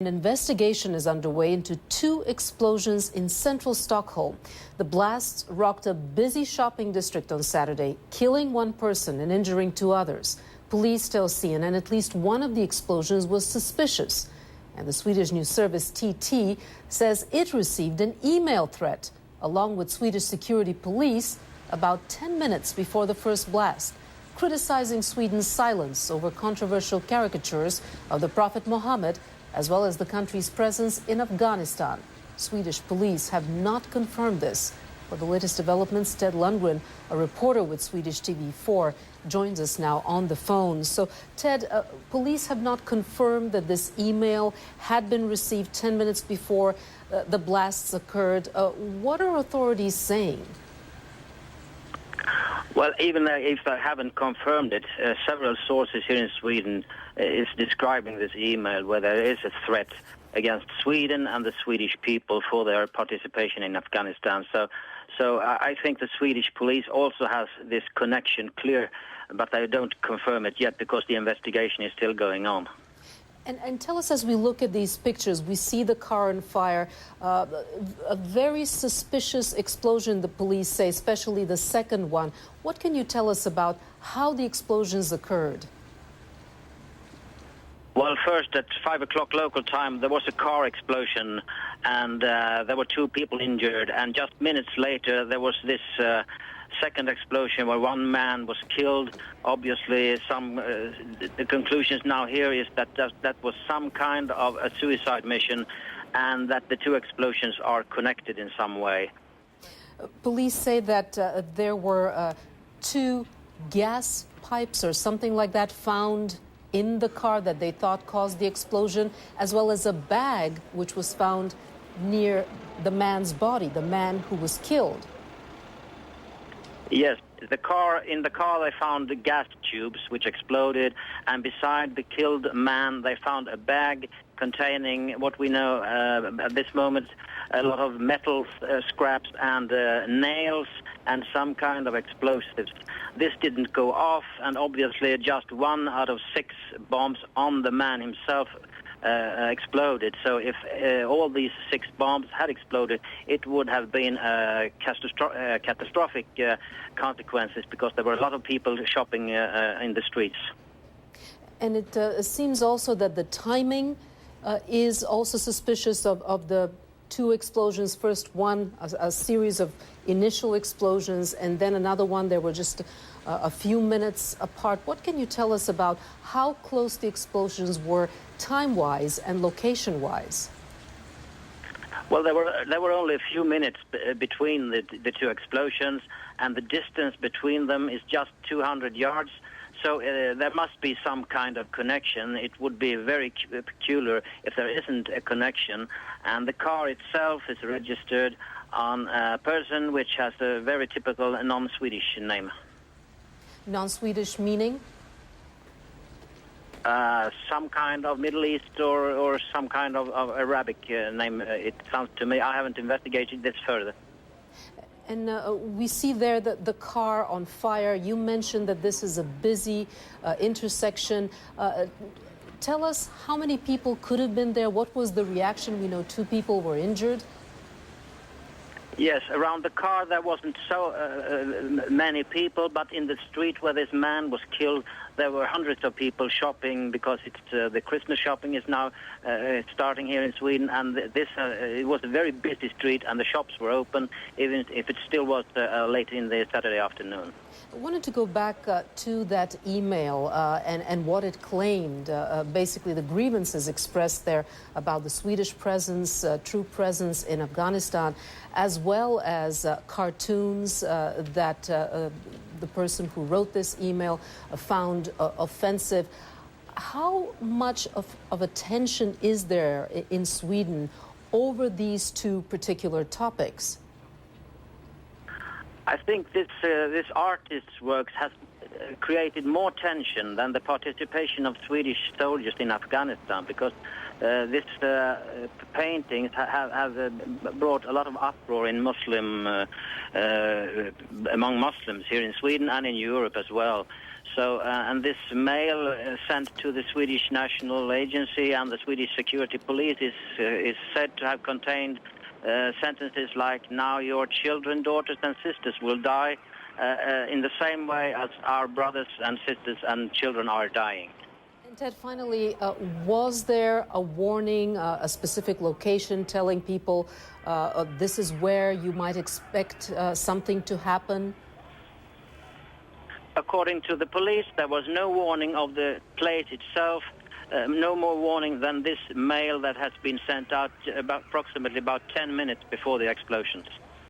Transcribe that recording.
An investigation is underway into two explosions in central Stockholm. The blasts rocked a busy shopping district on Saturday, killing one person and injuring two others. Police tell CNN at least one of the explosions was suspicious. And the Swedish news service TT says it received an email threat, along with Swedish security police, about 10 minutes before the first blast, criticizing Sweden's silence over controversial caricatures of the Prophet Muhammad, as well as the country's presence in Afghanistan. Swedish police have not confirmed this. For the latest developments, Ted Lundgren, a reporter with Swedish TV4, joins us now on the phone. So, Ted, police have not confirmed that this email had been received 10 minutes before the blasts occurred. What are authorities saying? Well, even if I haven't confirmed it, several sources here in Sweden is describing this email where there is a threat against Sweden and the Swedish people for their participation in Afghanistan. So I think the Swedish police also has this connection clear, but they don't confirm it yet because the investigation is still going on. And tell us, as we look at these pictures, we see the car on fire, a very suspicious explosion, the police say, especially the second one. What can you tell us about how the explosions occurred? Well, first, at 5 o'clock local time, there was a car explosion, and there were two people injured. And just minutes later, there was this second explosion where one man was killed. Obviously, the conclusions now here is that that was some kind of a suicide mission, and that the two explosions are connected in some way. Police say that there were two gas pipes or something like that found in the car that they thought caused the explosion, as well as a bag which was found near the man's body, the man who was killed. Yes, in the car they found the gas tubes which exploded, and beside the killed man they found a bag containing what we know at this moment, a lot of metal scraps and nails and some kind of explosives. This didn't go off, and obviously just 1 out of 6 bombs on the man himself exploded. So if all these 6 bombs had exploded, it would have been catastrophic consequences, because there were a lot of people shopping in the streets. And it seems also that the timing is also suspicious of the two explosions. First one, a series of initial explosions, and then another one. There were just a few minutes apart. What can you tell us about how close the explosions were time-wise and location-wise? Well, there were only a few minutes between the two explosions, and the distance between them is just 200 yards. So there must be some kind of connection. It would be very peculiar if there isn't a connection. And the car itself is registered on a person which has a very typical non-Swedish name. Non-Swedish meaning? Some kind of Middle East or some kind of Arabic name, it sounds to me. I haven't investigated this further. And we see there the car on fire. You mentioned that this is a busy intersection. Tell us how many people could have been there. What was the reaction? We know 2 people were injured. Yes, around the car there wasn't so many people, but in the street where this man was killed, there were hundreds of people shopping, because it's the Christmas shopping is now starting here in Sweden, and it was a very busy street, and the shops were open, even if it still was late in the Saturday afternoon. I wanted to go back to that email and what it claimed. Basically, the grievances expressed there about the Swedish presence, troop presence in Afghanistan, as well as cartoons that the person who wrote this email found offensive. How much of a tension is there in Sweden over these two particular topics? I think this artist's works has created more tension than the participation of Swedish soldiers in Afghanistan, because this paintings have brought a lot of uproar in among Muslims here in Sweden and in Europe as well. So, and this mail sent to the Swedish National Agency and the Swedish Security Police is said to have contained sentences like, now your children, daughters and sisters will die in the same way as our brothers and sisters and children are dying. And Ted, finally, was there a warning, a specific location telling people this is where you might expect something to happen? According to the police, there was no warning of the place itself, no more warning than this mail that has been sent out approximately about 10 minutes before the explosions.